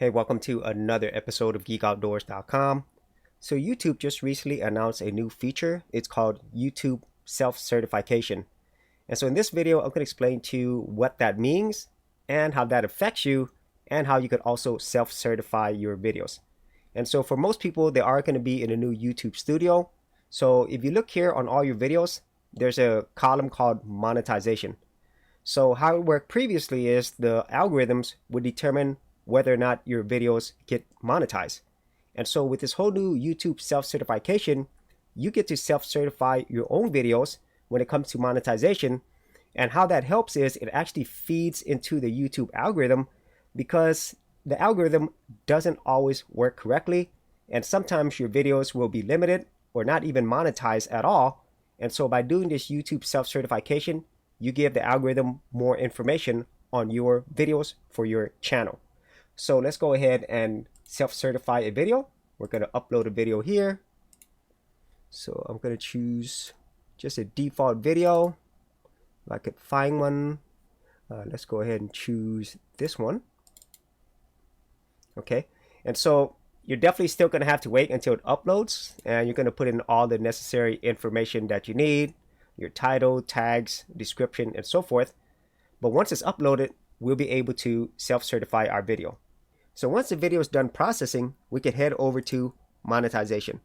Hey, welcome to another episode of geekoutdoors.com. So YouTube just recently announced a new feature. It's called YouTube Self-Certification. And so in this video, I'm going to explain to you what that means and how that affects you and how you could also self-certify your videos. And so for most people, they are going to be in a new YouTube studio. So if you look here on all your videos, there's a column called Monetization. So how it worked previously is the algorithms would determine whether or not your videos get monetized. And so with this whole new YouTube self-certification, you get to self-certify your own videos when it comes to monetization. And how that helps is it actually feeds into the YouTube algorithm, because the algorithm doesn't always work correctly. And sometimes your videos will be limited or not even monetized at all. And so by doing this YouTube self-certification, you give the algorithm more information on your videos for your channel. So let's go ahead and self-certify a video. We're going to upload a video here. So I'm going to choose just a default video. If I could find one. Let's go ahead and choose this one. Okay. And so you're definitely still going to have to wait until it uploads. And you're going to put in all the necessary information that you need. Your title, tags, description, and so forth. But once it's uploaded, we'll be able to self-certify our video. So once the video is done processing, we can head over to monetization.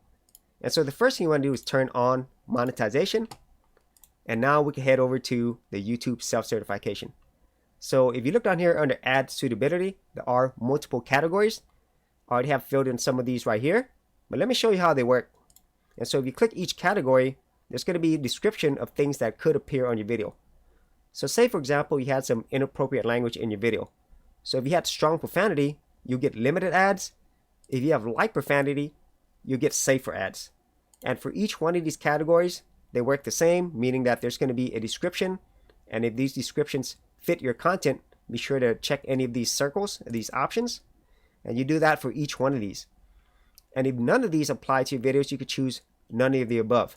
And so the first thing you want to do is turn on monetization. And now we can head over to the YouTube self-certification. So if you look down here under ad suitability, there are multiple categories. I already have filled in some of these right here, but let me show you how they work. And so if you click each category, there's going to be a description of things that could appear on your video. So say, for example, you had some inappropriate language in your video. So if you had strong profanity, you get limited ads. If you have light profanity, you get safer ads. And for each one of these categories, they work the same, meaning that there's going to be a description. And if these descriptions fit your content, be sure to check any of these circles, these options. And you do that for each one of these. And if none of these apply to your videos, you could choose none of the above.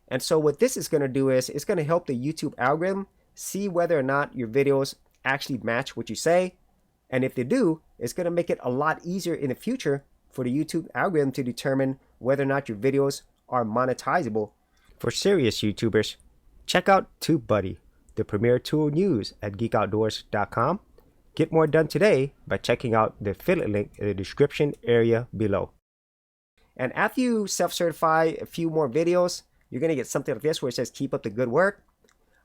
And so what this is going to do is it's going to help the YouTube algorithm see whether or not your videos actually match what you say. And if they do, it's going to make it a lot easier in the future for the YouTube algorithm to determine whether or not your videos are monetizable. For serious YouTubers, check out TubeBuddy, the premier tool news at geekoutdoors.com. Get more done today by checking out the affiliate link in the description area below. And after you self-certify a few more videos, you're going to get something like this where it says keep up the good work,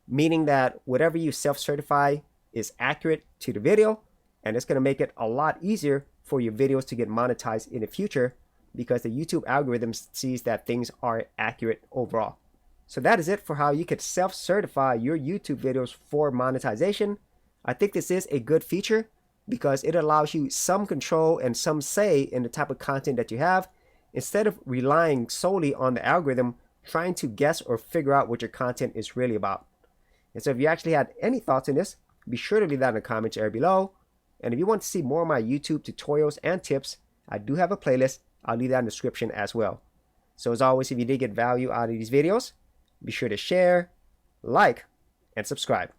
meaning that whatever you self-certify is accurate to the video, and it's going to make it a lot easier for your videos to get monetized in the future because the YouTube algorithm sees that things are accurate overall. So that is it for how you could self-certify your YouTube videos for monetization. I think this is a good feature because it allows you some control and some say in the type of content that you have, instead of relying solely on the algorithm trying to guess or figure out what your content is really about. And so if you actually had any thoughts on this, be sure to leave that in the comments area below. And if you want to see more of my YouTube tutorials and tips, I do have a playlist. I'll leave that in the description as well. So as always, if you did get value out of these videos, be sure to share, like, and subscribe.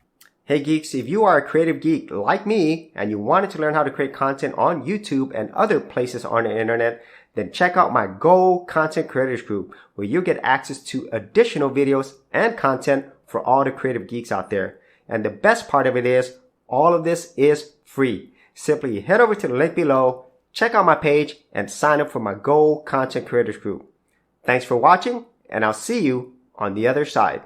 Hey geeks, if you are a creative geek like me and you wanted to learn how to create content on YouTube and other places on the internet, then check out my Go Content Creators group, where you get access to additional videos and content for all the creative geeks out there. And the best part of it is, all of this is free. Simply head over to the link below, check out my page, and sign up for my Go Content Creators group. Thanks for watching, and I'll see you on the other side.